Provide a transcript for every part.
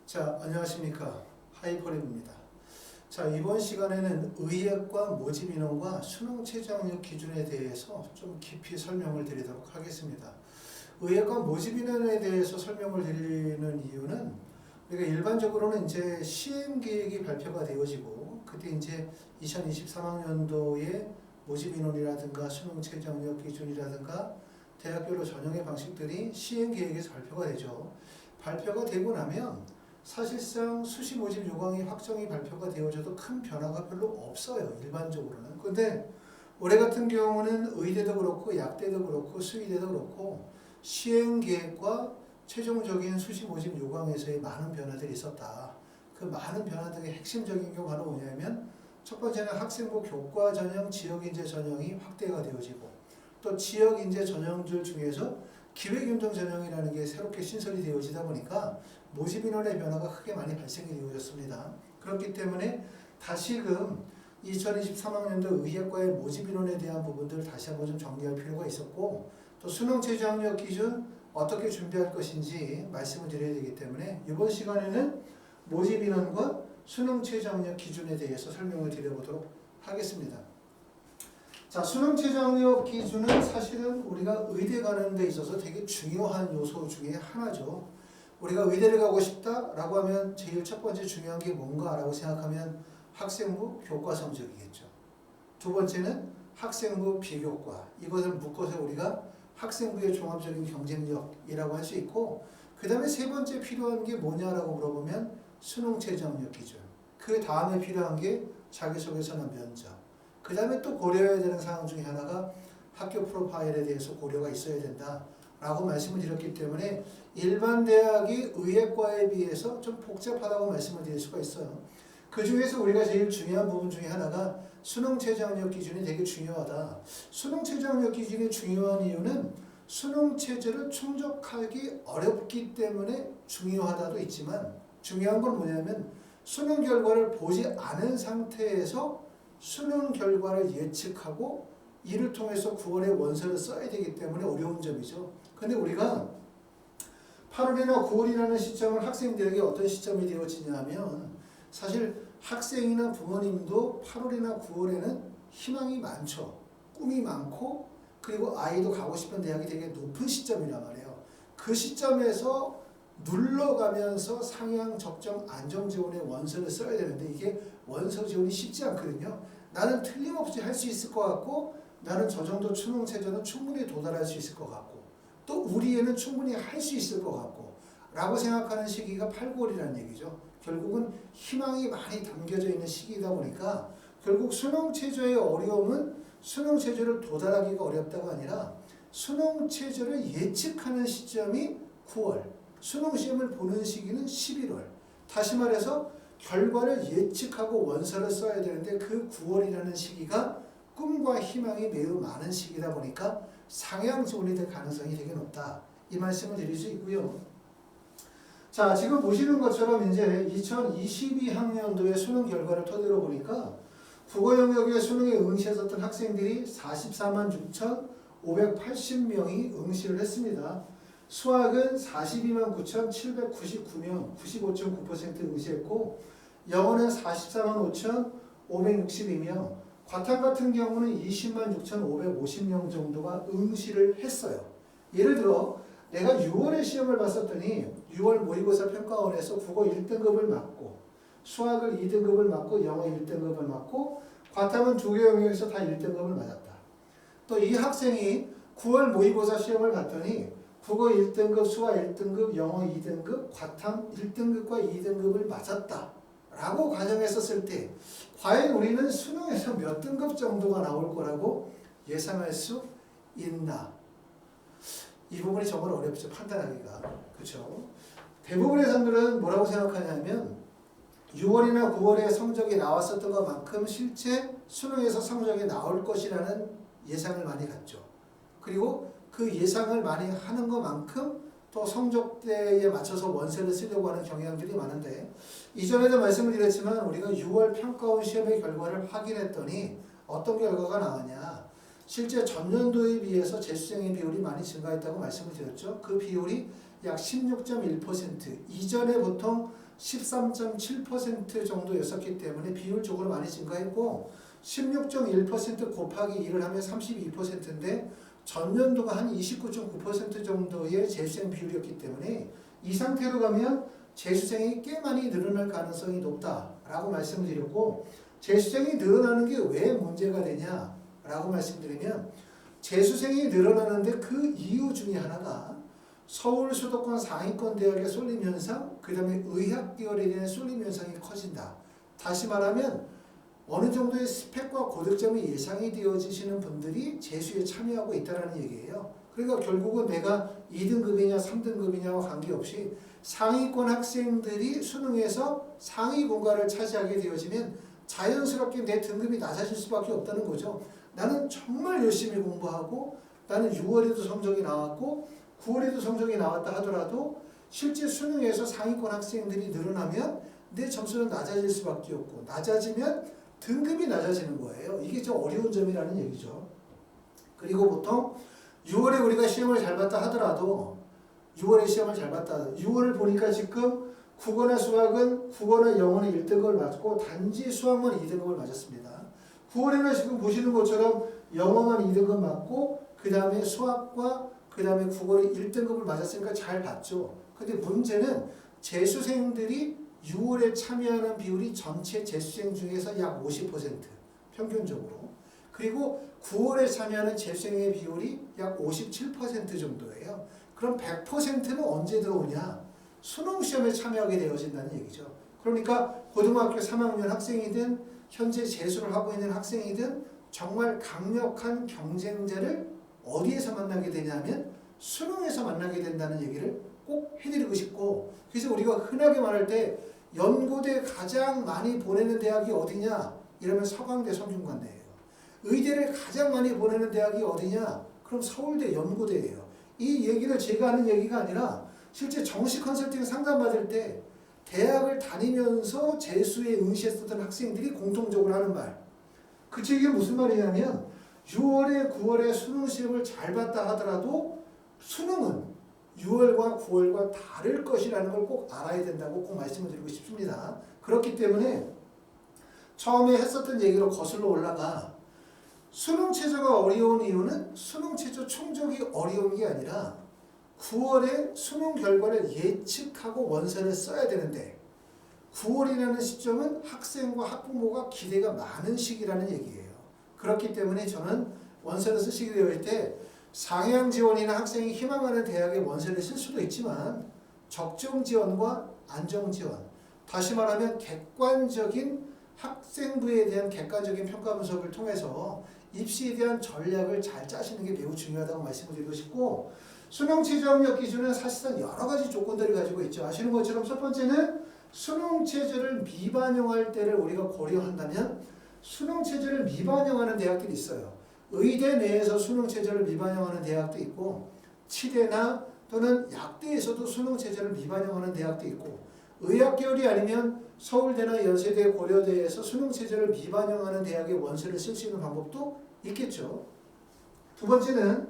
자, 안녕하십니까. 하이퍼랩입니다. 자, 이번 시간에는 의학과 모집 인원과 수능 최저학력 기준에 대해서 좀 깊이 설명을 드리도록 하겠습니다. 의학과 모집 인원에 대해서 설명을 드리는 이유는 우리가 일반적으로는 이제 시행 계획이 발표가 되어지고 그때 이제 2023학년도에 모집 인원이라든가 수능 최저학력 기준이라든가 대학별로 전형의 방식들이 시행 계획에서 발표가 되죠. 발표가 되고 나면 사실상 수시 모집 요강이 확정이 발표가 되어져도 큰 변화가 별로 없어요. 일반적으로는. 근데 올해 같은 경우는 의대도 그렇고 약대도 그렇고 수의대도 그렇고 시행 계획과 최종적인 수시 모집 요강에서의 많은 변화들이 있었다. 그 많은 변화들의 핵심적인 게 바로 뭐냐면 첫 번째는 학생부 교과 전형, 지역인재 전형이 확대가 되어지고 또 지역인재 전형들 중에서 기획윤정 전형이라는 게 새롭게 신설이 되어지다 보니까 모집 인원의 변화가 크게 많이 발생이 되어졌습니다. 그렇기 때문에 다시금 2023학년도 의학과의 모집 인원에 대한 부분들을 다시 한번 좀 정리할 필요가 있었고 또 수능 최저학력 기준 어떻게 준비할 것인지 말씀을 드려야 되기 때문에 이번 시간에는 모집 인원과 수능 최저학력 기준에 대해서 설명을 드려보도록 하겠습니다. 자, 수능 최저학력 기준은 사실은 우리가 의대 가는 데 있어서 되게 중요한 요소 중에 하나죠. 우리가 의대를 가고 싶다라고 하면 제일 첫 번째 중요한 게 뭔가라고 생각하면 학생부 교과 성적이겠죠. 두 번째는 학생부 비교과. 이것을 묶어서 우리가 학생부의 종합적인 경쟁력이라고 할 수 있고 그 다음에 세 번째 필요한 게 뭐냐라고 물어보면 수능 최저학력 기준. 그 다음에 필요한 게 자기소개서나 면접. 그 다음에 또 고려해야 되는 사항 중에 하나가 학교 프로파일에 대해서 고려가 있어야 된다라고 말씀을 드렸기 때문에 일반 대학이 의학과에 비해서 좀 복잡하다고 말씀을 드릴 수가 있어요. 그 중에서 우리가 제일 중요한 부분 중에 하나가 수능 최저학력 기준이 되게 중요하다. 수능 최저학력 기준이 중요한 이유는 수능 체제를 충족하기 어렵기 때문에 중요하다도 있지만 중요한 건 뭐냐면 수능 결과를 보지 않은 상태에서 수능 결과를 예측하고 이를 통해서 9월에 원서를 써야 되기 때문에 어려운 점이죠. 근데 우리가 8월이나 9월이라는 시점을 학생들에게 어떤 시점이 되어지냐 하면 사실 학생이나 부모님도 8월이나 9월에는 희망이 많죠. 꿈이 많고 그리고 아이도 가고 싶은 대학이 되게 높은 시점이란 말이에요. 그 시점에서 눌러가면서 상향, 적정, 안정 지원의 원서를 써야 되는데 이게 원서 지원이 쉽지 않거든요. 나는 틀림없이 할 수 있을 것 같고 나는 저 정도 수능 체제는 충분히 도달할 수 있을 것 같고 또 우리 애는 충분히 할 수 있을 것 같고 라고 생각하는 시기가 8, 9월이라는 얘기죠. 결국은 희망이 많이 담겨져 있는 시기이다 보니까 결국 수능 체제의 어려움은 수능 체제를 도달하기가 어렵다가 아니라 수능 체제를 예측하는 시점이 9월 수능 시험을 보는 시기는 11월. 다시 말해서 결과를 예측하고 원서를 써야 되는데 그 9월이라는 시기가 꿈과 희망이 매우 많은 시기다 보니까 상향 지원이 될 가능성이 되게 높다. 이 말씀을 드릴 수 있고요. 자, 지금 보시는 것처럼 이제 2022학년도의 수능 결과를 토대로 보니까 국어 영역의 수능에 응시했었던 학생들이 44만 6,580명이 응시를 했습니다. 수학은 42만 9,799명, 95.9% 응시했고 영어는 44만 5,562명, 과탐 같은 경우는 20만 6,550명 정도가 응시를 했어요. 예를 들어 내가 6월에 시험을 봤었더니 6월 모의고사 평가원에서 국어 1등급을 맞고 수학을 2등급을 맞고 영어 1등급을 맞고 과탐은 두 개 영역에서 다 1등급을 맞았다. 또 이 학생이 9월 모의고사 시험을 봤더니 국어 1등급, 수학 1등급, 영어 2등급, 과탐 1등급과 2등급을 맞았다 라고 가정했었을 때 과연 우리는 수능에서 몇 등급 정도가 나올 거라고 예상할 수 있나? 이 부분이 정말 어렵죠. 판단하기가. 그렇죠? 대부분의 사람들은 뭐라고 생각하냐면 6월이나 9월에 성적이 나왔었던 것만큼 실제 수능에서 성적이 나올 것이라는 예상을 많이 갖죠. 그리고 그 예상을 많이 하는 것만큼 또 성적대에 맞춰서 원서를 쓰려고 하는 경향들이 많은데 이전에도 말씀을 드렸지만 우리가 6월 평가원 시험의 결과를 확인했더니 어떤 결과가 나왔냐. 실제 전년도에 비해서 재수생의 비율이 많이 증가했다고 말씀을 드렸죠. 그 비율이 약 16.1%. 이전에 보통 13.7% 정도였었기 때문에 비율적으로 많이 증가했고 16.1% 곱하기 1을 하면 32%인데 전년도가 한 29.9% 정도의 재수생 비율이었기 때문에 이 상태로 가면 재수생이 꽤 많이 늘어날 가능성이 높다라고 말씀을 드렸고 재수생이 늘어나는 게 왜 문제가 되냐라고 말씀드리면 재수생이 늘어나는데 그 이유 중에 하나가 서울 수도권 상위권 대학의 쏠림 현상, 그 다음에 의학 계열에 대한 쏠림 현상이 커진다. 다시 말하면 어느 정도의 스펙과 고득점이 예상이 되어지시는 분들이 재수에 참여하고 있다는 얘기예요. 그러니까 결국은 내가 2등급이냐 3등급이냐와 관계없이 상위권 학생들이 수능에서 상위 공간을 차지하게 되어지면 자연스럽게 내 등급이 낮아질 수밖에 없다는 거죠. 나는 정말 열심히 공부하고 나는 6월에도 성적이 나왔고 9월에도 성적이 나왔다 하더라도 실제 수능에서 상위권 학생들이 늘어나면 내 점수는 낮아질 수밖에 없고 낮아지면 등급이 낮아지는 거예요. 이게 좀 어려운 점이라는 얘기죠. 그리고 보통 6월에 우리가 시험을 잘 봤다 하더라도 6월에 시험을 잘 봤다. 6월을 보니까 지금 국어나 수학은 국어나 영어는 1등급을 맞고 단지 수학만 2등급을 맞았습니다. 9월에는 지금 보시는 것처럼 영어만 2등급 맞고 그 다음에 수학과 그 다음에 국어를 1등급을 맞았으니까 잘 봤죠. 근데 문제는 재수생들이 6월에 참여하는 비율이 전체 재수생 중에서 약 50% 평균적으로 그리고 9월에 참여하는 재수생의 비율이 약 57% 정도예요. 그럼 100%는 언제 들어오냐? 수능 시험에 참여하게 되어진다는 얘기죠. 그러니까 고등학교 3학년 학생이든 현재 재수를 하고 있는 학생이든 정말 강력한 경쟁자를 어디에서 만나게 되냐면 수능에서 만나게 된다는 얘기를 꼭 해드리고 싶고 그래서 우리가 흔하게 말할 때 연고대 가장 많이 보내는 대학이 어디냐? 이러면 서강대 성균관대예요. 의대를 가장 많이 보내는 대학이 어디냐? 그럼 서울대 연고대예요. 이 얘기를 제가 하는 얘기가 아니라 실제 정시 컨설팅 상담받을 때 대학을 다니면서 재수에 응시했었던 학생들이 공통적으로 하는 말. 그 얘기가 무슨 말이냐면 6월에 9월에 수능 시험을 잘 봤다 하더라도 수능은 6월과 9월과 다를 것이라는 걸 꼭 알아야 된다고 꼭 말씀을 드리고 싶습니다. 그렇기 때문에 처음에 했었던 얘기로 거슬러 올라가 수능 최저가 어려운 이유는 수능 최저 충족이 어려운 게 아니라 9월에 수능 결과를 예측하고 원서를 써야 되는데 9월이라는 시점은 학생과 학부모가 기대가 많은 시기라는 얘기예요. 그렇기 때문에 저는 원서를 쓰시게 될 때 상향 지원이나 학생이 희망하는 대학에 원서를 쓸 수도 있지만 적정 지원과 안정 지원, 다시 말하면 객관적인 학생부에 대한 객관적인 평가 분석을 통해서 입시에 대한 전략을 잘 짜시는 게 매우 중요하다고 말씀을 드리고 싶고 수능 최저 학력 기준은 사실상 여러 가지 조건들을 가지고 있죠. 아시는 것처럼 첫 번째는 수능 최저를 미반영할 때를 우리가 고려한다면 수능 최저를 미반영하는 대학들이 있어요. 의대 내에서 수능 최저를 미반영하는 대학도 있고 치대나 또는 약대에서도 수능 최저를 미반영하는 대학도 있고 의학 계열이 아니면 서울대나 연세대, 고려대에서 수능 최저를 미반영하는 대학의 원서를 쓸 수 있는 방법도 있겠죠. 두 번째는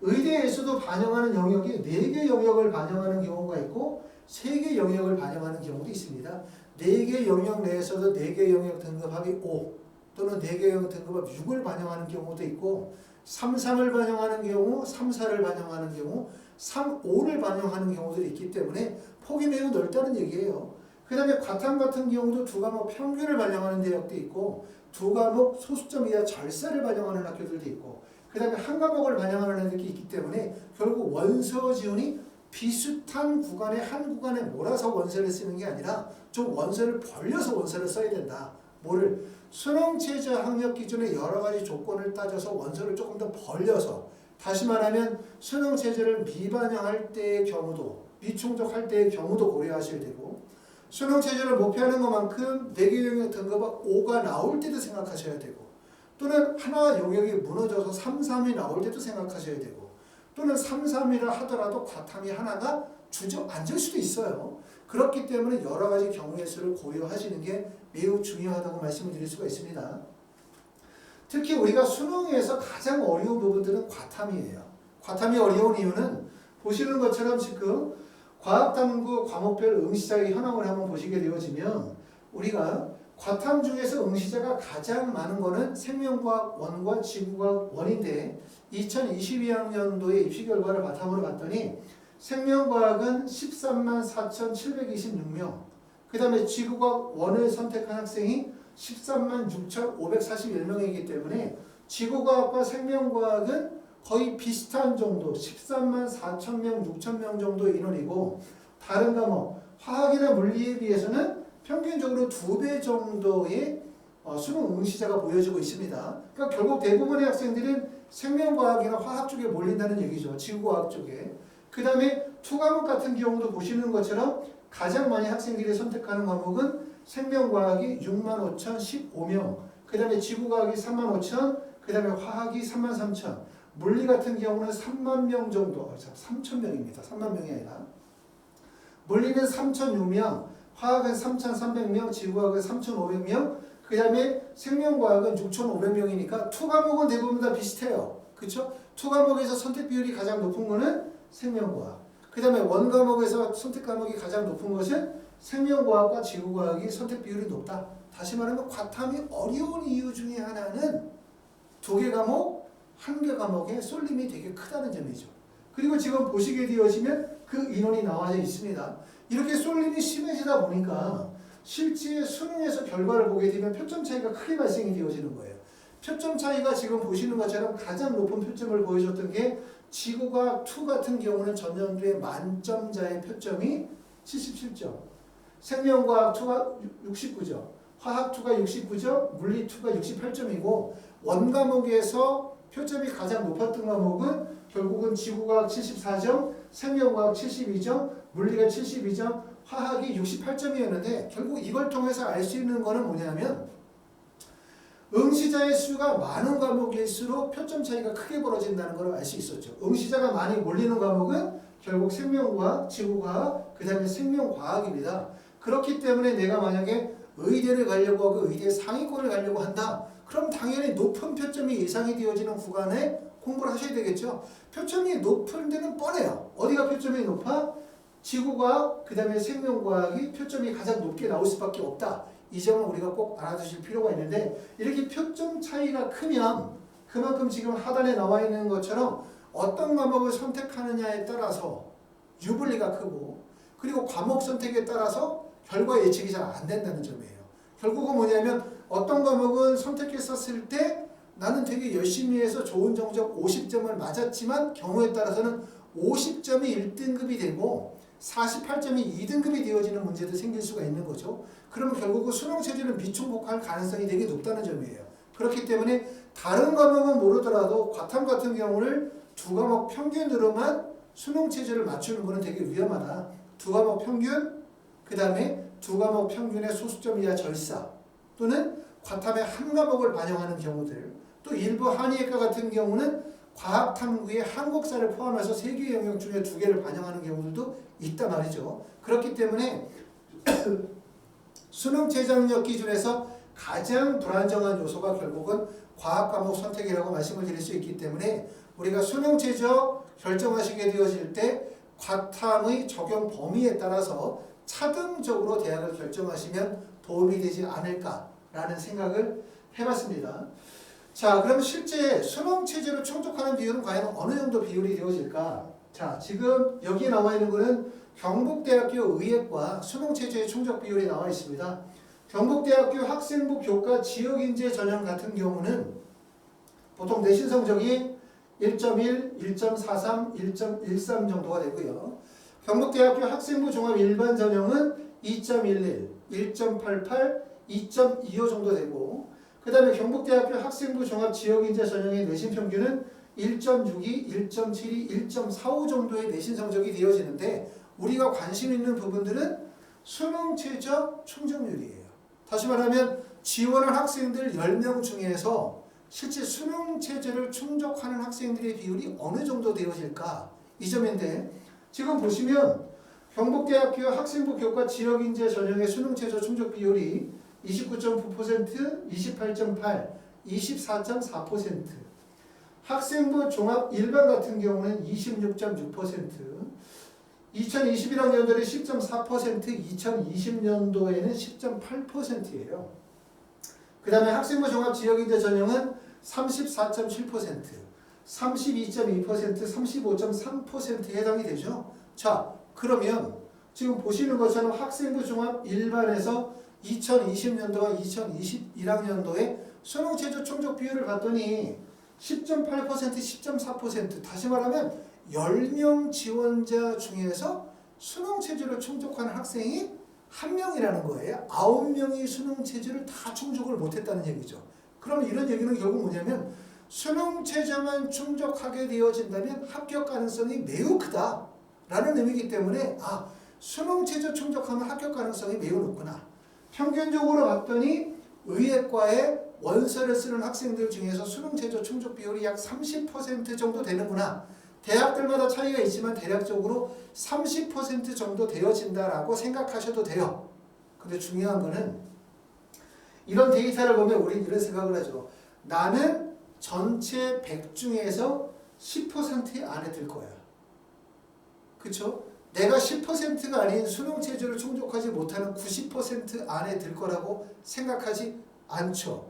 의대에서도 반영하는 영역이 4개 영역을 반영하는 경우가 있고 3개 영역을 반영하는 경우도 있습니다. 4개 영역 내에서도 4개 영역 등급합이 5 또는 4개 영역 등급합 6을 반영하는 경우도 있고 3, 3을 반영하는 경우, 3, 4를 반영하는 경우 3, 5를 반영하는 경우들이 있기 때문에 폭이 매우 넓다는 얘기예요. 그 다음에 과탐 같은 경우도 2과목 평균을 반영하는 대학도 있고 2과목 소수점 이하 절사를 반영하는 학교들도 있고 그 다음에 한 과목을 반영하는 애들이 있기 때문에 결국 원서 지원이 비슷한 구간에 한 구간에 몰아서 원서를 쓰는 게 아니라 좀 원서를 벌려서 원서를 써야 된다. 뭐를? 수능 최저 학력 기준의 여러 가지 조건을 따져서 원서를 조금 더 벌려서 다시 말하면 수능 최저를 미반영할 때의 경우도 미충족할 때의 경우도 고려하셔야 되고 수능 최저를 목표하는 것만큼 4개 영역 등급은 5가 나올 때도 생각하셔야 되고 또는 하나 영역이 무너져서 3, 3이 나올 때도 생각하셔야 되고 또는 3, 3이라 하더라도 과탐이 하나가 주저앉을 수도 있어요. 그렇기 때문에 여러 가지 경우의 수를 고려하시는 게 매우 중요하다고 말씀을 드릴 수가 있습니다. 특히 우리가 수능에서 가장 어려운 부분들은 과탐이에요. 과탐이 어려운 이유는 보시는 것처럼 지금 과학탐구 과목별 응시자의 현황을 한번 보시게 되어지면 우리가 과탐 중에서 응시자가 가장 많은 거는 생명과학 1과 지구과학 1인데 2022학년도의 입시 결과를 바탕으로 봤더니 생명과학은 13만 4,726명, 그 다음에 지구과학 1을 선택한 학생이 13만 6,541명이기 때문에 지구과학과 생명과학은 거의 비슷한 정도, 13만 4천명, 6천명 정도의 인원이고, 다른 과목, 화학이나 물리에 비해서는 평균적으로 2배 정도의 수능 응시자가 보여지고 있습니다. 그러니까 결국 대부분의 학생들은 생명과학이나 화학 쪽에 몰린다는 얘기죠. 지구과학 쪽에. 그 다음에 투과목 같은 경우도 보시는 것처럼 가장 많이 학생들이 선택하는 과목은 생명과학이 65,015명, 그 다음에 지구과학이 35,000, 그 다음에 화학이 33,000, 물리 같은 경우는 3만 명 정도, 3,000명입니다. 3만 명이 아니라. 물리는 3,006명, 화학은 3,300명, 지구과학은 3,500명, 그 다음에 생명과학은 6,500명이니까 투과목은 대부분 다 비슷해요. 그쵸? 투과목에서 선택 비율이 가장 높은 거는 생명과학. 그 다음에 원과목에서 선택 과목이 가장 높은 것은 생명과학과 지구과학이 선택 비율이 높다. 다시 말하면 과탐이 어려운 이유 중에 하나는 2개 과목, 1개 과목의 쏠림이 되게 크다는 점이죠. 그리고 지금 보시게 되어지면 그 인원이 나와져 있습니다. 이렇게 쏠림이 심해지다 보니까 실제 수능에서 결과를 보게 되면 표점 차이가 크게 발생이 되어지는 거예요. 표점 차이가 지금 보시는 것처럼 가장 높은 표점을 보여줬던 게 지구과학 2 같은 경우는 전년도에 만점자의 표점이 77점, 생명과학 2가 69점, 화학 2가 69점, 물리 2가 68점이고 원과목에서 표점이 가장 높았던 과목은 결국은 지구과학 74점, 생명과학 72점, 물리가 72점, 화학이 68점이었는데 결국 이걸 통해서 알 수 있는 거는 뭐냐면 응시자의 수가 많은 과목일수록 표점 차이가 크게 벌어진다는 걸 알 수 있었죠. 응시자가 많이 몰리는 과목은 결국 생명과학, 지구과학, 그 다음에 생명과학입니다. 그렇기 때문에 내가 만약에 의대를 가려고 하고 의대 상위권을 가려고 한다. 그럼 당연히 높은 표점이 예상이 되어지는 구간에 공부를 하셔야 되겠죠. 표점이 높은 데는 뻔해요. 어디가 표점이 높아? 지구과학, 그 다음에 생명과학이 표점이 가장 높게 나올 수밖에 없다. 이 점은 우리가 꼭 알아두실 필요가 있는데 이렇게 표점 차이가 크면 그만큼 지금 하단에 나와 있는 것처럼 어떤 과목을 선택하느냐에 따라서 유불리가 크고 그리고 과목 선택에 따라서 결과 예측이 잘 안 된다는 점이에요. 결국은 뭐냐면 어떤 과목은 선택했었을 때 나는 되게 열심히 해서 좋은 성적 50점을 맞았지만 경우에 따라서는 50점이 1등급이 되고 48점이 2등급이 되어지는 문제도 생길 수가 있는 거죠. 그러면 결국은 수능 체제는 미충족할 가능성이 되게 높다는 점이에요. 그렇기 때문에 다른 과목은 모르더라도 과탐 같은 경우를 2과목 평균으로만 수능 체제를 맞추는 거는 되게 위험하다. 2과목 평균, 그 다음에 2과목 평균의 소수점 이하 절사 또는 과탐의 1과목을 반영하는 경우들, 또 일부 한의학과 같은 경우는 과학탐구의 한국사를 포함해서 3개 영역 중에 2개를 반영하는 경우들도 있단 말이죠. 그렇기 때문에 수능 최저학력 기준에서 가장 불안정한 요소가 결국은 과학 과목 선택이라고 말씀을 드릴 수 있기 때문에 우리가 수능 최저 결정하시게 되어질 때 과탐의 적용 범위에 따라서 차등적으로 대학을 결정하시면 도움이 되지 않을까라는 생각을 해봤습니다. 자, 그럼 실제 수능 체제로 충족하는 비율은 과연 어느 정도 비율이 되어질까? 자, 지금 여기에 나와 있는 거는 경북대학교 의예과 수능 체제의 충족 비율이 나와 있습니다. 경북대학교 학생부 교과 지역인재 전형 같은 경우는 보통 내신 성적이 1.1, 1.43, 1.13 정도가 되고요. 경북대학교 학생부 종합 일반 전형은 2.11, 1.88, 2.25 정도 되고 그 다음에 경북대학교 학생부 종합 지역인재 전형의 내신 평균은 1.62, 1.72, 1.45 정도의 내신 성적이 되어지는데 우리가 관심 있는 부분들은 수능 최저 충족률이에요. 다시 말하면 지원한 학생들 10명 중에서 실제 수능 체제를 충족하는 학생들의 비율이 어느 정도 되어질까? 이 점인데 지금 보시면 경북대학교 학생부 교과 지역인재 전형의 수능 최저 충족 비율이 29.9%, 28.8, 24.4%, 학생부 종합 일반 같은 경우는 26.6%, 2021학년도에 10.4%, 2020년도에는 10.8%예요. 그 다음에 학생부 종합 지역인재 전형은 34.7%, 32.2%, 35.3%에 해당이 되죠. 자, 그러면 지금 보시는 것처럼 학생부 종합 일반에서 2020년도와 2021학년도에 수능체조 충족 비율을 봤더니 10.8%, 10.4%, 다시 말하면 10명 지원자 중에서 수능체조를 충족하는 학생이 1명이라는 거예요. 9명이 수능체조를 다 충족을 못했다는 얘기죠. 그럼 이런 얘기는 결국 뭐냐면 수능체조만 충족하게 되어진다면 합격 가능성이 매우 크다라는 의미이기 때문에 수능체조 충족하면 합격 가능성이 매우 높구나. 평균적으로 봤더니 의예과에 원서를 쓰는 학생들 중에서 수능체조 충족 비율이 약 30% 정도 되는구나. 대학들마다 차이가 있지만 대략적으로 30% 정도 되어진다라고 생각하셔도 돼요. 근데 중요한 거는 이런 데이터를 보면 우리는 이런 생각을 하죠. 나는 전체 100 중에서 10% 안에 들 거야. 그쵸? 내가 10%가 아닌 수능체조를 충족하지 못하는 90% 안에 들 거라고 생각하지 않죠.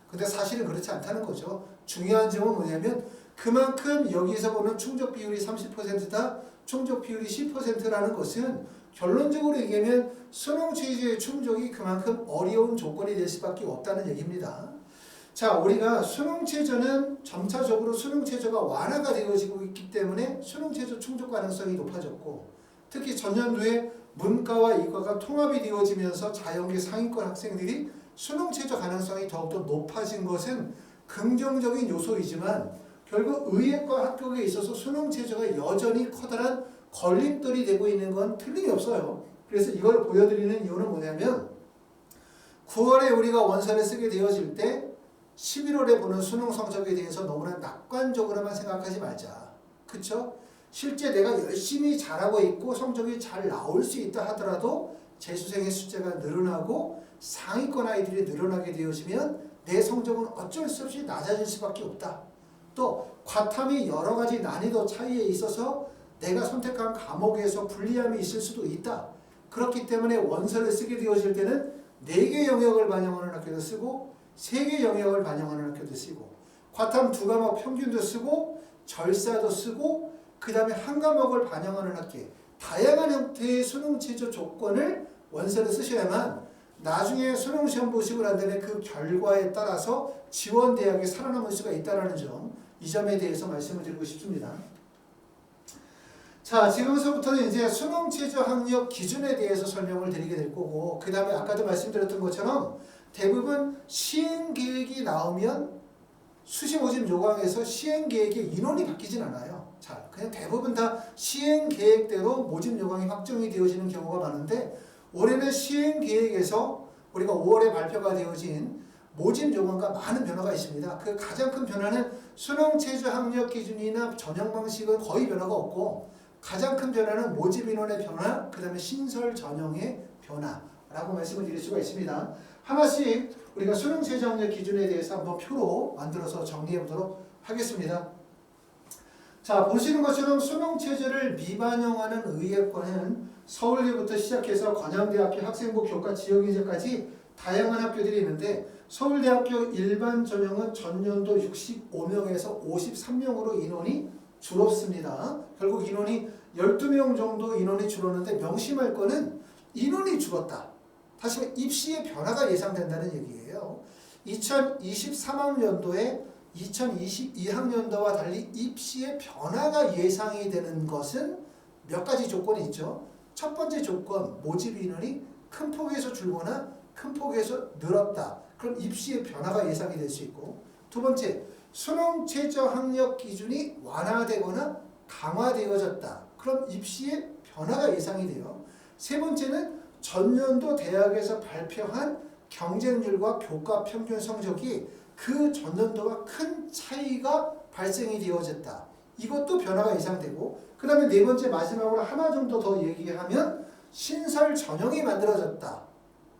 근데 사실은 그렇지 않다는 거죠. 중요한 점은 뭐냐면 그만큼 여기서 보는 충족 비율이 30%다, 충족 비율이 10%라는 것은 결론적으로 얘기하면 수능체제의 충족이 그만큼 어려운 조건이 될 수밖에 없다는 얘기입니다. 자, 우리가 수능체제는 점차적으로 수능체제가 완화가 되어지고 있기 때문에 수능체제 충족 가능성이 높아졌고, 특히 전년도에 문과와 이과가 통합이 되어지면서 자연계 상위권 학생들이 수능체제 가능성이 더욱더 높아진 것은 긍정적인 요소이지만 결국 의예과 합격에 있어서 수능체제가 여전히 커다란 걸림돌이 되고 있는 건 틀림이 없어요. 그래서 이걸 보여드리는 이유는 뭐냐면 9월에 우리가 원서를 쓰게 되어질 때 11월에 보는 수능 성적에 대해서 너무나 낙관적으로만 생각하지 말자. 그쵸? 실제 내가 열심히 잘하고 있고 성적이 잘 나올 수 있다 하더라도 재수생의 숫자가 늘어나고 상위권 아이들이 늘어나게 되어지면 내 성적은 어쩔 수 없이 낮아질 수밖에 없다. 또 과탐이 여러 가지 난이도 차이에 있어서 내가 선택한 과목에서 불리함이 있을 수도 있다. 그렇기 때문에 원서를 쓰게 되어질 때는 4개 영역을 반영하는 학교도 쓰고 3개 영역을 반영하는 학교도 쓰고 과탐 2과목 평균도 쓰고 절사도 쓰고 그 다음에 한 과목을 반영하는 학교 다양한 형태의 수능체조 조건을 원서를 쓰셔야만 나중에 수능시험 보시고 난 다음에 그 결과에 따라서 지원 대학에 살아남을 수가 있다는 점, 이 점에 대해서 말씀을 드리고 싶습니다. 자, 지금서부터는 이제 수능체조 학력 기준에 대해서 설명을 드리게 될 거고, 그 다음에 아까도 말씀드렸던 것처럼 대부분 시행계획이 나오면 수시 모집 요강에서 시행계획의 인원이 바뀌진 않아요. 자, 그냥 대부분 다 시행계획대로 모집 요강이 확정이 되어지는 경우가 많은데 올해는 시행계획에서 우리가 5월에 발표가 되어진 모집 요강과 많은 변화가 있습니다. 그 가장 큰 변화는 수능체조 학력 기준이나 전형 방식은 거의 변화가 없고 가장 큰 변화는 모집 인원의 변화, 그 다음에 신설 전형의 변화라고 말씀을 드릴 수가 있습니다. 하나씩 우리가 수능체조 학력 기준에 대해서 한번 표로 만들어서 정리해 보도록 하겠습니다. 자, 보시는 것처럼 수능체제를 미반영하는 의예과는 서울대부터 시작해서 건양대학교 학생부 교과 지역인재까지 다양한 학교들이 있는데 서울대학교 일반 전형은 전년도 65명에서 53명으로 인원이 줄었습니다. 결국 인원이 12명 정도 인원이 줄었는데 명심할 거는 인원이 줄었다. 다시 말해 입시의 변화가 예상된다는 얘기예요. 2023학년도에 2022학년도와 달리 입시의 변화가 예상이 되는 것은 몇 가지 조건이 있죠. 첫 번째 조건, 모집 인원이 큰 폭에서 줄거나 큰 폭에서 늘었다. 그럼 입시의 변화가 예상이 될 수 있고, 두 번째, 수능체조 학력 기준이 완화되거나 강화되어졌다. 그럼 입시의 변화가 예상이 돼요. 세 번째는 전년도 대학에서 발표한 경쟁률과 교과 평균 성적이 그 전년도와 큰 차이가 발생이 되어졌다. 이것도 변화가 예상되고, 그 다음에 네 번째 마지막으로 하나 정도 더 얘기하면 신설 전형이 만들어졌다.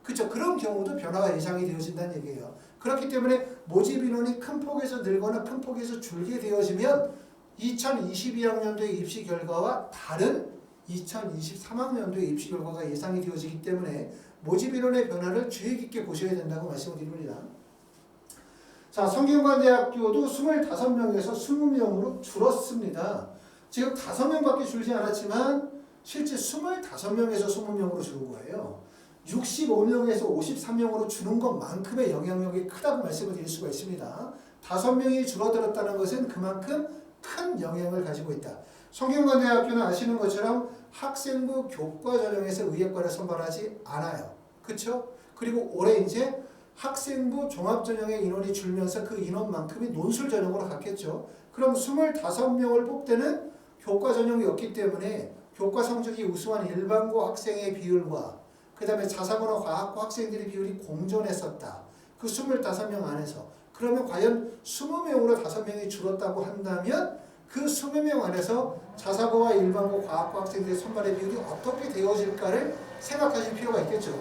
그렇죠? 그런 경우도 변화가 예상이 되어진다는 얘기예요. 그렇기 때문에 모집 인원이 큰 폭에서 늘거나 큰 폭에서 줄게 되어지면 2022학년도의 입시 결과와 다른 2023학년도에 입시 결과가 예상이 되어지기 때문에 모집 인원의 변화를 주의 깊게 보셔야 된다고 말씀을 드립니다. 자, 성균관대학교도 25명에서 20명으로 줄었습니다. 지금 5명밖에 줄지 않았지만 실제 25명에서 20명으로 줄은 거예요. 65명에서 53명으로 주는 것만큼의 영향력이 크다고 말씀을 드릴 수가 있습니다. 5명이 줄어들었다는 것은 그만큼 큰 영향을 가지고 있다. 성균관대학교는 아시는 것처럼 학생부 교과 전형에서 의예과를 선발하지 않아요. 그렇죠? 그리고 올해 이제 학생부 종합전형의 인원이 줄면서 그 인원만큼이 논술 전형으로 갔겠죠. 그럼 25명을 뽑대는 교과 전형이었기 때문에 교과 성적이 우수한 일반고 학생의 비율과 그 다음에 자사고나 과학고 학생들의 비율이 공존했었다. 그 25명 안에서. 그러면 과연 20명으로 5명이 줄었다고 한다면 그 20명 안에서 자사고와 일반고 과학고 학생들의 선발의 비율이 어떻게 되어질까를 생각하실 필요가 있겠죠.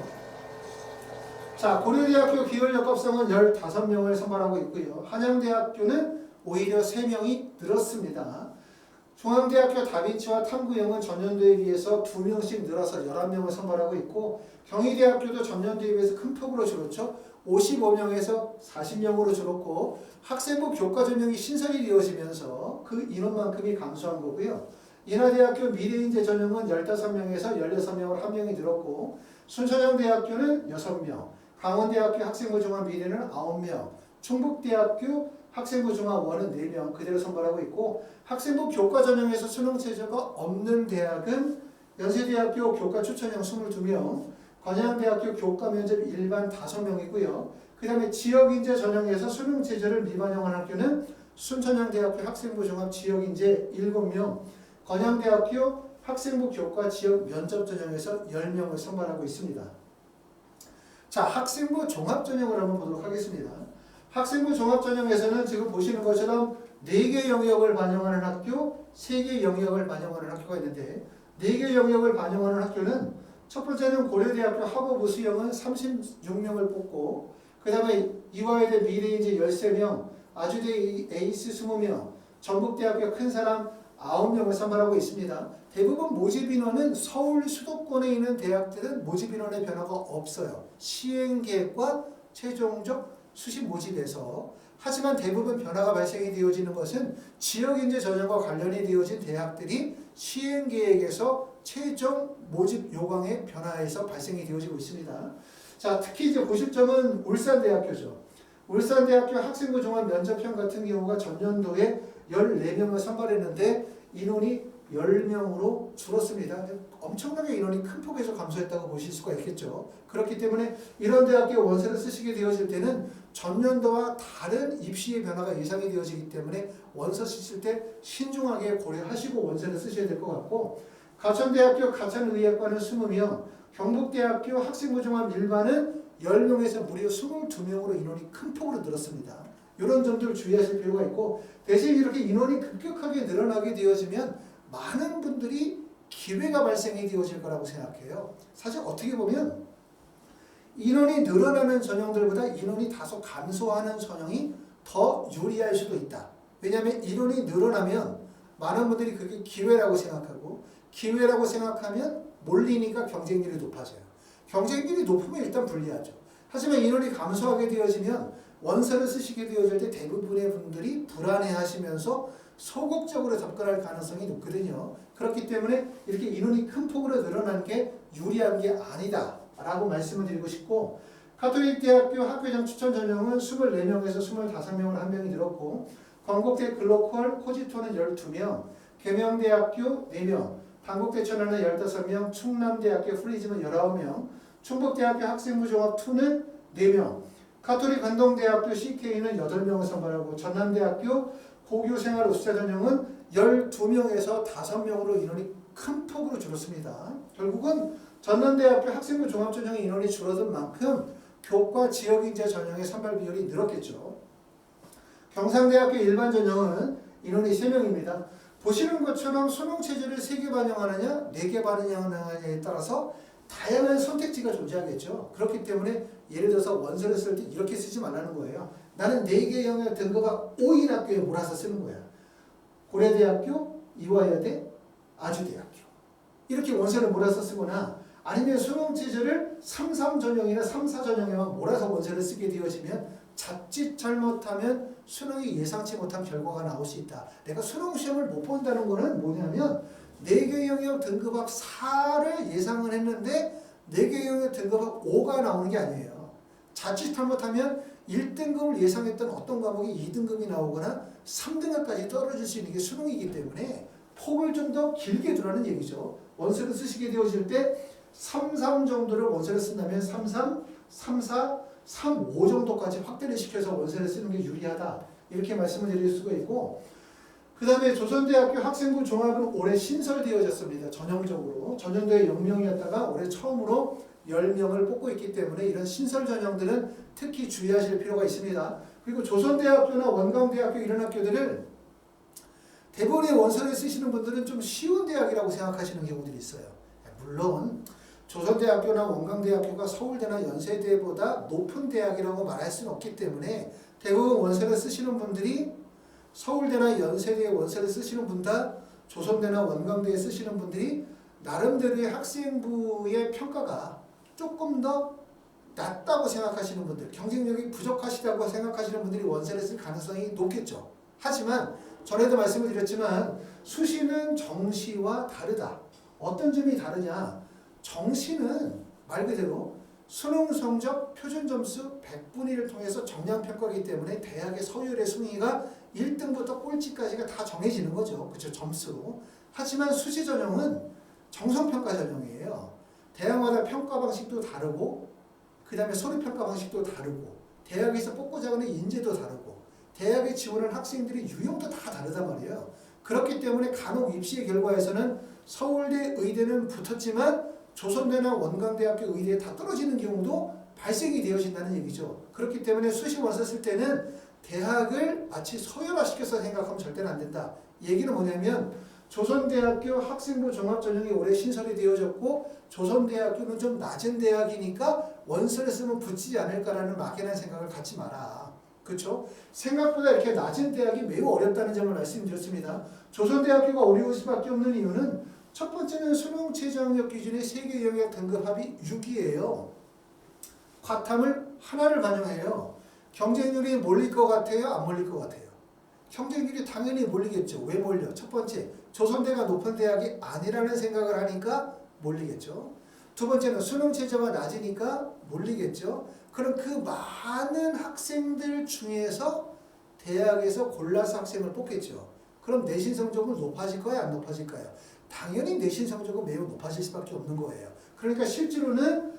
자, 고려대학교 기혈역합성은 15명을 선발하고 있고요. 한양대학교는 오히려 3명이 늘었습니다. 중앙대학교 다빈치와 탐구형은 전년도에 비해서 2명씩 늘어서 11명을 선발하고 있고 경희대학교도 전년도에 비해서 큰 폭으로 줄었죠. 55명에서 40명으로 줄었고 학생부 교과 전형이 신설이 되어지면서 그 인원만큼이 감소한 거고요. 인하대학교 미래인재 전형은 15명에서 16명으로 1명이 늘었고 순천향대학교는 6명, 강원대학교 학생부 종합 미래는 9명, 충북대학교 학생부 종합1은 4명 그대로 선발하고 있고 학생부 교과 전형에서 수능 최저가 없는 대학은 연세대학교 교과 추천형 22명, 관양대학교 교과 면접 일반 5명이고요. 그 다음에 지역인재 전형에서 수능 최저를 미반영한 학교는 순천향대학교 학생부 종합 지역인재 7명, 건양대학교 학생부 교과 지역 면접 전형에서 10명을 선발하고 있습니다. 자, 학생부 종합 전형을 한번 보도록 하겠습니다. 학생부 종합 전형에서는 지금 보시는 것처럼 4개 영역을 반영하는 학교, 3개 영역을 반영하는 학교가 있는데 4개 영역을 반영하는 학교는 첫 번째는 고려대학교 학업부 수영은 36명을 뽑고 그 다음에 이화여대 미래인재 13명, 아주대 에이스 20명, 전북대학교 큰사람 9명을 선발하고 있습니다. 대부분 모집 인원은 서울 수도권에 있는 대학들은 모집 인원의 변화가 없어요. 시행계획과 최종적 수십 모집에서. 하지만 대부분 변화가 발생이 되어지는 것은 지역인재 전형과 관련이 되어진 대학들이 시행계획에서 최종 모집 요강의 변화에서 발생이 되어지고 있습니다. 자, 특히 이제 보실 점은 울산대학교죠. 울산대학교 학생부 종합 면접형 같은 경우가 전년도에 14명을 선발했는데 인원이 10명으로 줄었습니다. 엄청나게 인원이 큰 폭에서 감소했다고 보실 수가 있겠죠. 그렇기 때문에 이런 대학교 원서를 쓰시게 되어질 때는 전년도와 다른 입시의 변화가 예상이 되어지기 때문에 원서 쓰실 때 신중하게 고려하시고 원서를 쓰셔야 될 것 같고 가천대학교 가천의예과는 20명, 경북대학교 학생부 종합 일반은 10명에서 무려 22명으로 인원이 큰 폭으로 늘었습니다. 이런 점들을 주의하실 필요가 있고 대신 이렇게 인원이 급격하게 늘어나게 되어지면 많은 분들이 기회가 발생이 되어질 거라고 생각해요. 사실 어떻게 보면 인원이 늘어나는 전형들보다 인원이 다소 감소하는 전형이 더 유리할 수도 있다. 왜냐하면 인원이 늘어나면 많은 분들이 그게 기회라고 생각하고 기회라고 생각하면 몰리니까 경쟁률이 높아져요. 경쟁률이 높으면 일단 불리하죠. 하지만 인원이 감소하게 되어지면 원서를 쓰시게 되어질 때 대부분의 분들이 불안해하시면서 소극적으로 접근할 가능성이 높거든요. 그렇기 때문에 이렇게 인원이 큰 폭으로 늘어나는 게 유리한 게 아니다 라고 말씀을 드리고 싶고 가톨릭대학교 학회장 추천 전형은 24명에서 25명으로 1명이 늘었고 건국대 글로컬 코지토는 12명, 계명대학교 4명, 단국대천하는 15명, 충남대학교 프리즘은 19명, 충북대학교 학생부 종합2는 4명, 가톨릭 관동대학교 CK는 8명을 선발하고 전남대학교 고교생활 우수자 전형은 12명에서 5명으로 인원이 큰 폭으로 줄었습니다. 결국은 전남대학교 학생부 종합전형의 인원이 줄어든 만큼 교과 지역인재 전형의 선발 비율이 늘었겠죠. 경상대학교 일반전형은 인원이 3명입니다. 보시는 것처럼 수능 체제를 3개 반영하느냐 4개 반영하느냐에 따라서 다양한 선택지가 존재하겠죠. 그렇기 때문에 예를 들어서 원서를 쓸 때 이렇게 쓰지 말라는 거예요. 나는 4개 영역 등급가 5인 학교에 몰아서 쓰는 거야. 고려대학교, 이화여대, 아주대학교. 이렇게 원서를 몰아서 쓰거나 아니면 수능 체제를 3.3 전형이나 3.4 전형에만 몰아서 원서를 쓰게 되어지면 자칫 잘못하면 수능이 예상치 못한 결과가 나올 수 있다. 내가 수능 시험을 못 본다는 거는 뭐냐면 4개 영역 등급합 4를 예상을 했는데 4개 영역 등급합 5가 나오는 게 아니에요. 자칫 잘못하면 1등급을 예상했던 어떤 과목이 2등급이 나오거나 3등급까지 떨어질 수 있는 게 수능이기 때문에 폭을 좀 더 길게 두라는 얘기죠. 원서를 쓰시게 되어질 때 3.3 정도를 원서를 쓴다면 3.3, 3.4, 3.5 정도까지 확대를 시켜서 원서를 쓰는 게 유리하다. 이렇게 말씀을 드릴 수가 있고, 그 다음에 조선대학교 학생부 종합은 올해 신설되어졌습니다. 전형적으로. 전년도에 0명이었다가 올해 처음으로 10명을 뽑고 있기 때문에 이런 신설 전형들은 특히 주의하실 필요가 있습니다. 그리고 조선대학교나 원광대학교 이런 학교들을 대본의 원서를 쓰시는 분들은 좀 쉬운 대학이라고 생각하시는 경우들이 있어요. 물론 조선대학교나 원광대학교가 서울대나 연세대보다 높은 대학이라고 말할 수는 없기 때문에 대부분 원서를 쓰시는 분들이 서울대나 연세대에 원서를 쓰시는 분다 조선대나 원광대에 쓰시는 분들이 나름대로의 학생부의 평가가 조금 더 낮다고 생각하시는 분들, 경쟁력이 부족하시다고 생각하시는 분들이 원서를 쓸 가능성이 높겠죠. 하지만 전에도 말씀을 드렸지만 수시는 정시와 다르다. 어떤 점이 다르냐? 정시는 말 그대로 수능 성적 표준 점수 100분의 1을 통해서 정량 평가이기 때문에 대학의 서열의 순위가 1등부터 꼴찌까지가 다 정해지는 거죠. 그렇죠? 점수로. 하지만 수시 전형은 정성평가 전형이에요. 대학마다 평가 방식도 다르고 그 다음에 서류 평가 방식도 다르고 대학에서 뽑고자 하는 인재도 다르고 대학에 지원하는 학생들의 유형도 다 다르단 말이에요. 그렇기 때문에 간혹 입시 결과에서는 서울대 의대는 붙었지만 조선대나 원광대학교 의대에 다 떨어지는 경우도 발생이 되어진다는 얘기죠. 그렇기 때문에 수시 원서 쓸 때는 대학을 마치 서열화시켜서 생각하면 절대로 안 된다. 얘기는 뭐냐면 조선대학교 학생부 종합전형이 올해 신설이 되어졌고 조선대학교는 좀 낮은 대학이니까 원서를 쓰면 붙지 않을까라는 막연한 생각을 갖지 마라. 그렇죠? 생각보다 이렇게 낮은 대학이 매우 어렵다는 점을 말씀드렸습니다. 조선대학교가 어려울 수밖에 없는 이유는 첫 번째는 수능 최저학력 기준의 세계 영역 등급합이 6이에요. 과탐을 하나를 반영해요. 경쟁률이 몰릴 것 같아요? 안 몰릴 것 같아요? 경쟁률이 당연히 몰리겠죠. 왜 몰려? 첫 번째, 조선대가 높은 대학이 아니라는 생각을 하니까 몰리겠죠. 두 번째는 수능 최저가 낮으니까 몰리겠죠. 그럼 그 많은 학생들 중에서 대학에서 골라서 학생을 뽑겠죠. 그럼 내신 성적은 높아질까요? 안 높아질까요? 당연히 내신 성적은 매우 높아질 수밖에 없는 거예요. 그러니까 실제로는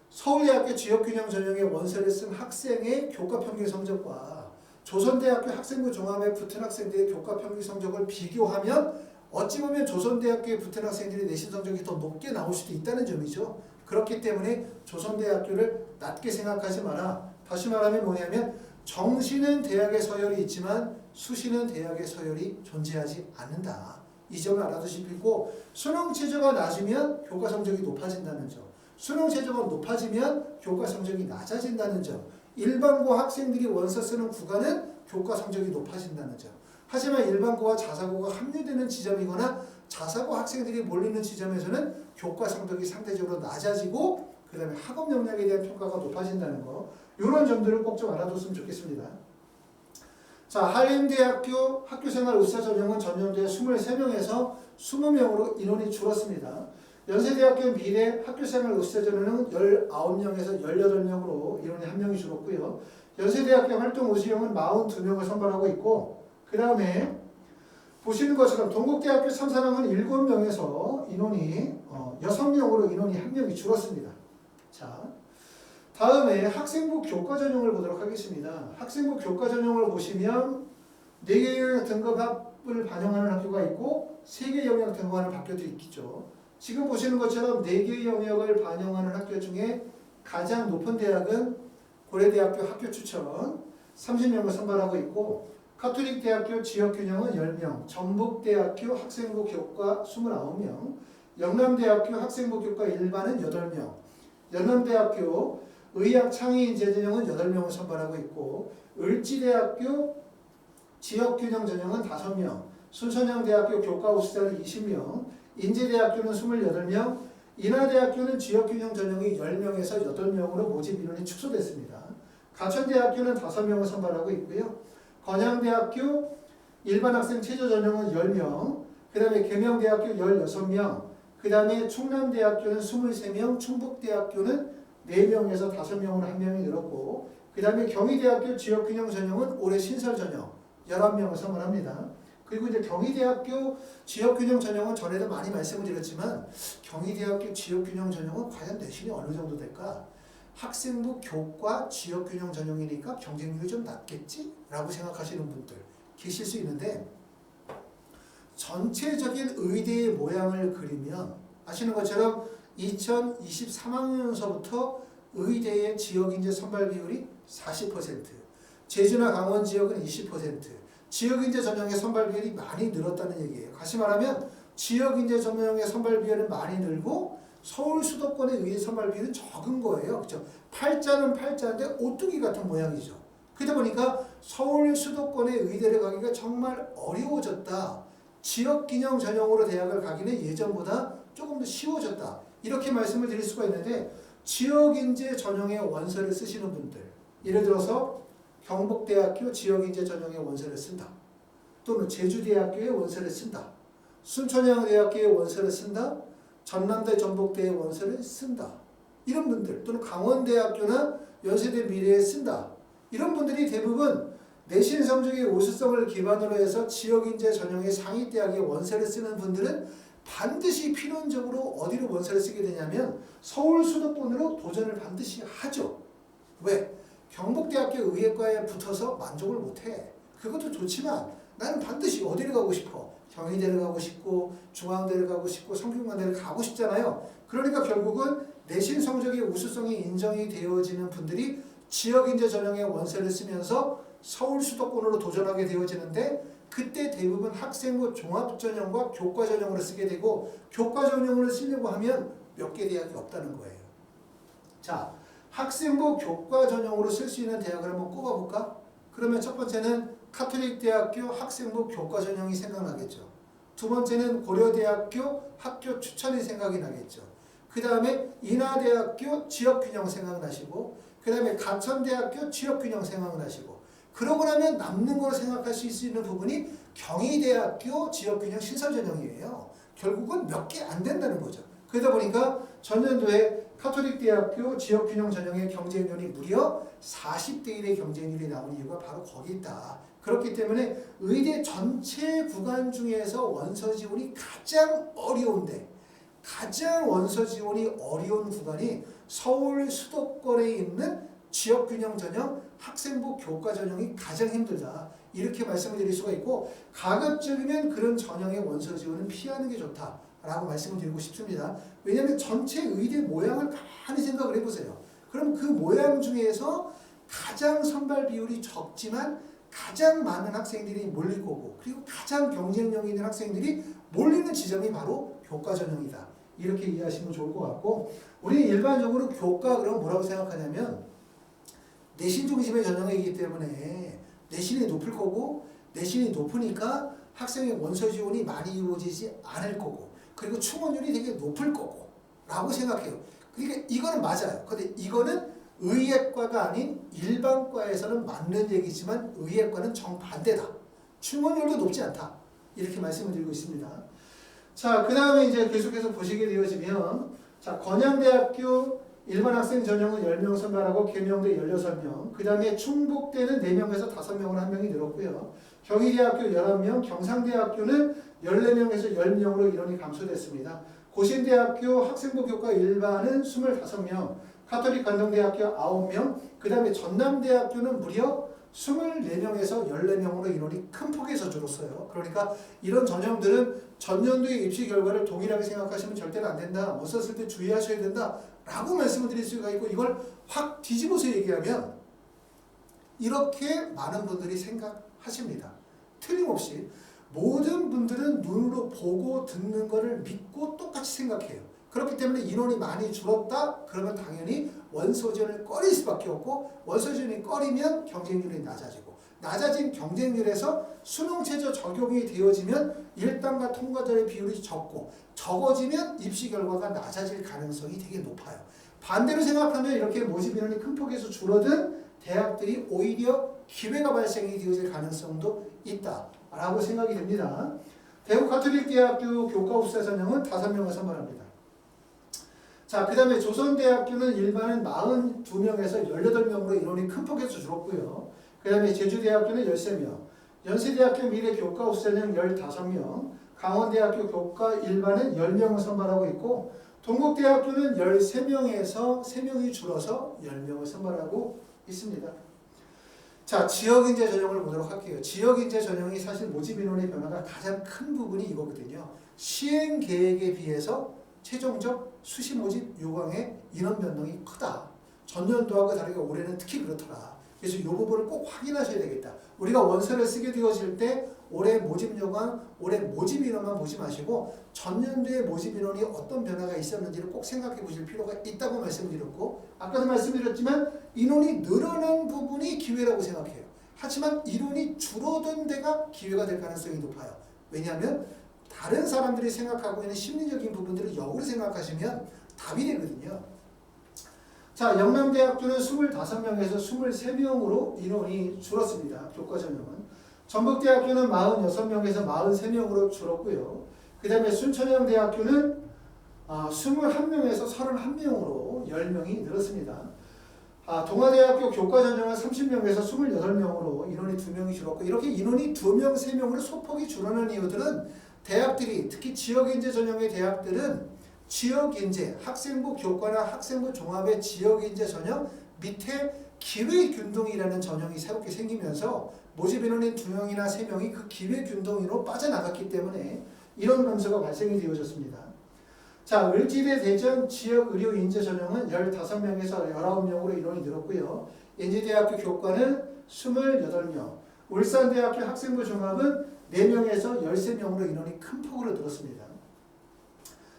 서울대학교 지역균형 전형의 원서를 쓴 학생의 교과평균 성적과 조선대학교 학생부 종합에 붙은 학생들의 교과평균 성적을 비교하면 어찌 보면 조선대학교에 붙은 학생들의 내신 성적이 더 높게 나올 수도 있다는 점이죠. 그렇기 때문에 조선대학교를 낮게 생각하지 마라. 다시 말하면 뭐냐면 정시는 대학의 서열이 있지만 수시는 대학의 서열이 존재하지 않는다. 이 점을 알아두시고 수능 최저가 낮으면 교과 성적이 높아진다는 점, 수능 최저가 높아지면 교과 성적이 낮아진다는 점, 일반고 학생들이 원서 쓰는 구간은 교과 성적이 높아진다는 점. 하지만 일반고와 자사고가 합류되는 지점이거나 자사고 학생들이 몰리는 지점에서는 교과 성적이 상대적으로 낮아지고 그 다음에 학업 역량에 대한 평가가 높아진다는 거, 이런 점들을 꼭 좀 알아뒀으면 좋겠습니다. 자, 한림대학교 학교생활 의사 전형은 전년도에 23명에서 20명으로 인원이 줄었습니다. 연세대학교 미래 학교생활 의사 전형은 19명에서 18명으로 인원이 1명이 줄었고요. 연세대학교 활동 의수형은 42명을 선발하고 있고, 그 다음에 보시는 것처럼 동국대학교 3, 4학은 7명에서 인원이 6명으로 인원이 1명이 줄었습니다. 자, 다음에 학생부 교과 전형을 보도록 하겠습니다. 학생부 교과 전형을 보시면 4개 영역 등급합을 반영하는 학교가 있고 3개 영역 등급하는 학교도 있겠죠. 지금 보시는 것처럼 4개 영역을 반영하는 학교 중에 가장 높은 대학은 고려대학교 학교 추천 30명을 선발하고 있고, 카톨릭대학교 지역균형은 10명, 전북대학교 학생부 교과 29명, 영남대학교 학생부 교과 일반은 8명, 연남대학교 의학 창의인재 전형은 8명을 선발하고 있고, 을지대학교 지역균형 전형은 5명, 순천향대학교 교과 우수자는 20명, 인제대학교는 28명, 인하대학교는 지역균형 전형이 10명에서 8명으로 모집 인원이 축소됐습니다. 가천대학교는 5명을 선발하고 있고요. 건양대학교 일반 학생 최저 전형은 10명, 그 다음에 계명대학교 16명, 그 다음에 충남대학교는 23명, 충북대학교는 4명에서 5명으로 1명이 늘었고, 그 다음에 경희대학교 지역균형 전형은 올해 신설 전형 11명을 선발합니다. 그리고 이제 경희대학교 지역균형 전형은 전에도 많이 말씀을 드렸지만 경희대학교 지역균형 전형은 과연 내신이 어느 정도 될까? 학생부 교과 지역균형 전형이니까 경쟁률이 좀 낮겠지? 라고 생각하시는 분들 계실 수 있는데 전체적인 의대의 모양을 그리면 아시는 것처럼 2023학년서부터 의대의 지역인재 선발 비율이 40%, 제주나 강원 지역은 20%, 지역인재 전형의 선발 비율이 많이 늘었다는 얘기예요. 다시 말하면 지역인재 전형의 선발 비율은 많이 늘고 서울 수도권의 의대 선발 비율은 적은 거예요. 그렇죠? 팔자는 팔자인데 오뚜기 같은 모양이죠. 그러다 보니까 서울 수도권의 의대를 가기가 정말 어려워졌다. 지역균형 전형으로 대학을 가기는 예전보다 조금 더 쉬워졌다. 이렇게 말씀을 드릴 수가 있는데 지역인재 전형의 원서를 쓰시는 분들, 예를 들어서 경북대학교 지역인재 전형의 원서를 쓴다. 또는 제주대학교의 원서를 쓴다. 순천향대학교의 원서를 쓴다. 전남대 전북대의 원서를 쓴다. 이런 분들 또는 강원대학교나 연세대 미래에 쓴다. 이런 분들이 대부분 내신 성적의 우수성을 기반으로 해서 지역인재 전형의 상위대학의 원서를 쓰는 분들은 반드시 필연적으로 어디로 원서를 쓰게 되냐면 서울 수도권으로 도전을 반드시 하죠. 왜? 경북대학교 의예과에 붙어서 만족을 못해. 그것도 좋지만 나는 반드시 어디를 가고 싶어? 경희대를 가고 싶고 중앙대를 가고 싶고 성균관대를 가고 싶잖아요. 그러니까 결국은 내신 성적의 우수성이 인정이 되어지는 분들이 지역인재 전형의 원서를 쓰면서 서울 수도권으로 도전하게 되어지는데 그때 대부분 학생부 종합전형과 교과전형으로 쓰게 되고 교과전형으로 쓰려고 하면 몇 개 대학이 없다는 거예요. 자, 학생부 교과전형으로 쓸 수 있는 대학을 한번 꼽아볼까? 그러면 첫 번째는 카톨릭대학교 학생부 교과전형이 생각나겠죠. 두 번째는 고려대학교 학교 추천이 생각이 나겠죠. 그 다음에 인하대학교 지역균형 생각나시고 그 다음에 가천대학교 지역균형 생각나시고 그러고 나면 남는 거로 생각할 수 있는 부분이 경희대학교 지역균형 신설전형이에요. 결국은 몇 개 안 된다는 거죠. 그러다 보니까 전년도에 카톨릭대학교 지역균형 전형의 경쟁률이 무려 40대 1의 경쟁률이 나온 이유가 바로 거기 있다. 그렇기 때문에 의대 전체 구간 중에서 원서 지원이 가장 어려운데 가장 원서 지원이 어려운 구간이 서울 수도권에 있는 지역균형 전형 학생부 교과 전형이 가장 힘들다. 이렇게 말씀을 드릴 수가 있고 가급적이면 그런 전형의 원서 지원은 피하는 게 좋다라고 말씀을 드리고 싶습니다. 왜냐하면 전체 의대 모양을 가만히 생각을 해보세요. 그럼 그 모양 중에서 가장 선발 비율이 적지만 가장 많은 학생들이 몰릴 거고 그리고 가장 경쟁력 있는 학생들이 몰리는 지점이 바로 교과 전형이다. 이렇게 이해하시면 좋을 것 같고 우리 일반적으로 교과 그러면 뭐라고 생각하냐면 내신 중심의 전형이기 때문에 내신이 높을 거고 내신이 높으니까 학생의 원서 지원이 많이 이루어지지 않을 거고 그리고 충원율이 되게 높을 거고 라고 생각해요. 그러니까 이거는 맞아요. 근데 이거는 의예과가 아닌 일반과에서는 맞는 얘기지만 의예과는 정반대다. 충원율도 높지 않다. 이렇게 말씀을 드리고 있습니다. 자, 그 다음에 이제 계속해서 보시게 되어지면 자, 건양대학교 일반 학생 전형은 10명 선발하고 계명대 16명, 그 다음에 충북대는 4명에서 5명으로 1명이 늘었고요. 경희대학교 11명, 경상대학교는 14명에서 10명으로 인원이 감소됐습니다. 고신대학교 학생부 교과 일반은 25명, 카톨릭 관동대학교 9명, 그 다음에 전남대학교는 무려 24명에서 14명으로 인원이 큰 폭에서 줄었어요. 그러니까 이런 전형들은 전년도의 입시 결과를 동일하게 생각하시면 절대로 안 된다. 못 썼을 때 주의하셔야 된다. 라고 말씀을 드릴 수가 있고 이걸 확 뒤집어서 얘기하면 이렇게 많은 분들이 생각하십니다. 틀림없이 모든 분들은 눈으로 보고 듣는 것을 믿고 똑같이 생각해요. 그렇기 때문에 인원이 많이 줄었다? 그러면 당연히 원서 지원을 꺼릴 수밖에 없고 원서 지원이 꺼리면 경쟁률이 낮아지고 낮아진 경쟁률에서 수능 최저 적용이 되어지면 1단과 통과자의 비율이 적고 적어지면 입시 결과가 낮아질 가능성이 되게 높아요. 반대로 생각하면 이렇게 모집 인원이 큰 폭에서 줄어든 대학들이 오히려 기회가 발생이 되어질 가능성도 있다라고 생각이 됩니다. 대구가톨릭대학교 교과후사 전형은 5명을 선발합니다. 자, 그 다음에 조선대학교는 일반은 42명에서 18명으로 인원이 큰 폭에서 줄었고요. 그 다음에 제주대학교는 13명, 연세대학교 미래교과후사전형 15명, 강원대학교 교과 일반은 10명을 선발하고 있고 동국대학교는 13명에서 3명이 줄어서 10명을 선발하고 있습니다. 자, 지역인재 전형을 보도록 할게요. 지역인재 전형이 사실 모집 인원의 변화가 가장 큰 부분이 이거거든요. 시행 계획에 비해서 최종적 수시 모집 요강의 인원 변동이 크다. 전년도하고 다르게 올해는 특히 그렇더라. 그래서 이 부분을 꼭 확인하셔야 되겠다. 우리가 원서를 쓰게 되어질 때 올해 모집 요강, 올해 모집 인원만 보지 마시고 전년도의 모집 인원이 어떤 변화가 있었는지를 꼭 생각해 보실 필요가 있다고 말씀드렸고 아까도 말씀드렸지만 인원이 늘어난 부분이 기회라고 생각해요. 하지만 인원이 줄어든 데가 기회가 될 가능성이 높아요. 왜냐하면 다른 사람들이 생각하고 있는 심리적인 부분들을 역으로 생각하시면 답이 되거든요. 자, 영남대학교는 25명에서 23명으로 인원이 줄었습니다. 교과 전형은. 전북대학교는 46명에서 43명으로 줄었고요. 그 다음에 순천향대학교는 21명에서 31명으로 10명이 늘었습니다. 동아대학교 교과 전형은 30명에서 28명으로 인원이 2명이 줄었고 이렇게 인원이 2명, 3명으로 소폭이 줄어난 이유들은 대학들이 특히 지역인재 전형의 대학들은 지역인재, 학생부 교과나 학생부 종합의 지역인재 전형 밑에 기회균동이라는 전형이 새롭게 생기면서 모집 인원이 2명이나 3명이 그 기회균동으로 빠져나갔기 때문에 이런 감소가 발생이 되어졌습니다. 자, 을지대 대전 지역의료인재 전형은 15명에서 19명으로 인원이 늘었고요. 인지대학교 교과는 28명, 울산대학교 학생부 종합은 4명에서 13명으로 인원이 큰 폭으로 늘었습니다.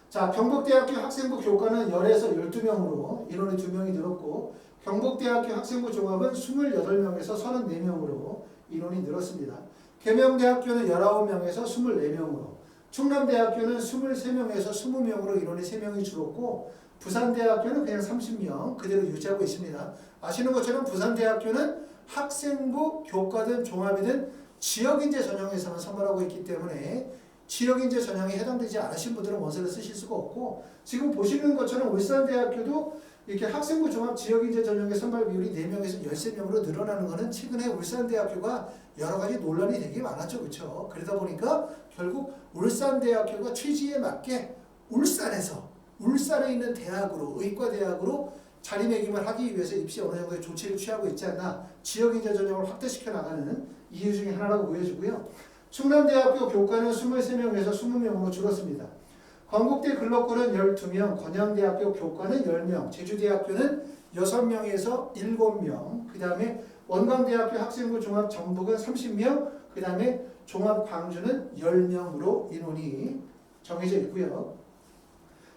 자, 경북대학교 학생부 교과는 10에서 12명으로 인원이 2명이 늘었고 경북대학교 학생부 종합은 28명에서 34명으로 인원이 늘었습니다. 계명대학교는 19명에서 24명으로 충남대학교는 23명에서 20명으로 인원이 3명이 줄었고 부산대학교는 그냥 30명 그대로 유지하고 있습니다. 아시는 것처럼 부산대학교는 학생부 교과든 종합이든 지역인재 전형에서만 선발하고 있기 때문에 지역인재 전형에 해당되지 않으신 분들은 원서를 쓰실 수가 없고 지금 보시는 것처럼 울산대학교도 이렇게 학생부 종합 지역인재 전형의 선발 비율이 4명에서 13명으로 늘어나는 것은 최근에 울산대학교가 여러 가지 논란이 되게 많았죠. 그렇죠? 그러다 보니까 결국 울산대학교가 취지에 맞게 울산에 있는 대학으로 의과대학으로 자리매김을 하기 위해서 입시 어느 정도의 조치를 취하고 있지 않나 지역인재 전형을 확대시켜 나가는 이유 중에 하나라고 보여지고요. 충남대학교 교과는 23명에서 20명으로 줄었습니다. 건국대 글로컬은 12명, 건양대학교 교과는 10명, 제주대학교는 6명에서 7명, 그 다음에 원광대학교 학생부 종합 전북은 30명, 그 다음에 종합 광주는 10명으로 인원이 정해져 있고요.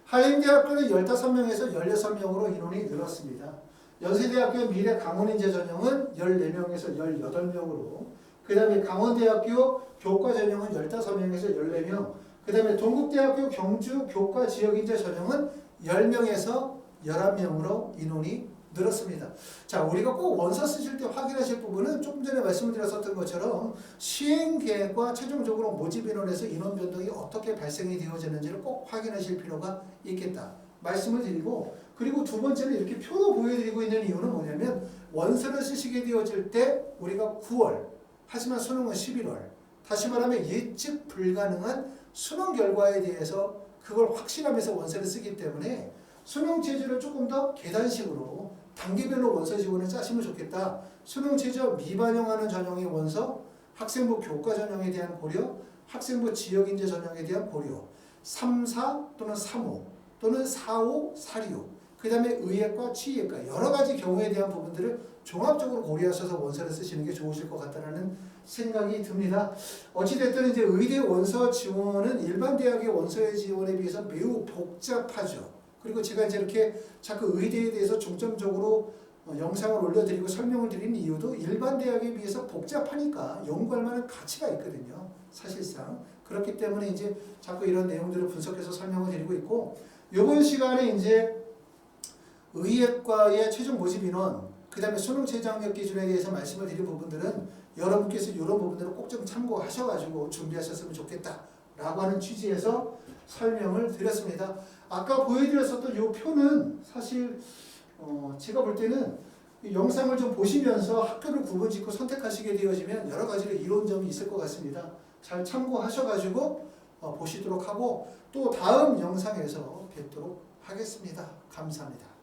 한림대학교는 15명에서 16명으로 인원이 늘었습니다. 연세대학교 미래 강원인재 전형은 14명에서 18명으로 그 다음에 강원대학교 교과 전형은 15명에서 14명 그 다음에 동국대학교 경주 교과 지역인재 전형은 10명에서 11명으로 인원이 늘었습니다. 자, 우리가 꼭 원서 쓰실 때 확인하실 부분은 조금 전에 말씀드렸었던 것처럼 시행계획과 최종적으로 모집 인원에서 인원 변동이 어떻게 발생이 되어졌는지를 꼭 확인하실 필요가 있겠다 말씀을 드리고 그리고 두 번째는 이렇게 표로 보여드리고 있는 이유는 뭐냐면 원서를 쓰시게 되어질 때 우리가 9월 하지만 수능은 11월 다시 말하면 예측 불가능한 수능 결과에 대해서 그걸 확신하면서 원서를 쓰기 때문에 수능 체제를 조금 더 계단식으로 단계별로 원서 지원을 짜시면 좋겠다. 수능 체제 미반영하는 전형의 원서, 학생부 교과 전형에 대한 고려, 학생부 지역인재 전형에 대한 고려, 3, 4 또는 3, 5 또는 4, 5, 4, 6 그 다음에 의예과, 치의예과 여러 가지 경우에 대한 부분들을 종합적으로 고려하셔서 원서를 쓰시는 게 좋으실 것 같다는 생각이 듭니다. 어찌됐든 이제 의대 원서 지원은 일반 대학의 원서의 지원에 비해서 매우 복잡하죠. 그리고 제가 이제 이렇게 자꾸 의대에 대해서 중점적으로 영상을 올려드리고 설명을 드리는 이유도 일반 대학에 비해서 복잡하니까 연구할 만한 가치가 있거든요. 사실상. 그렇기 때문에 이제 자꾸 이런 내용들을 분석해서 설명을 드리고 있고, 이번 시간에 이제 의예과의 최종 모집 인원, 그 다음에 수능 최저 학력 기준에 대해서 말씀을 드린 부분들은 여러분께서 이런 부분들을 꼭 좀 참고하셔가지고 준비하셨으면 좋겠다라고 하는 취지에서 설명을 드렸습니다. 아까 보여드렸었던 이 표는 사실 제가 볼 때는 이 영상을 좀 보시면서 학교를 구분짓고 선택하시게 되어지면 여러 가지로 이로운 점이 있을 것 같습니다. 잘 참고하셔가지고 보시도록 하고 또 다음 영상에서 뵙도록 하겠습니다. 감사합니다.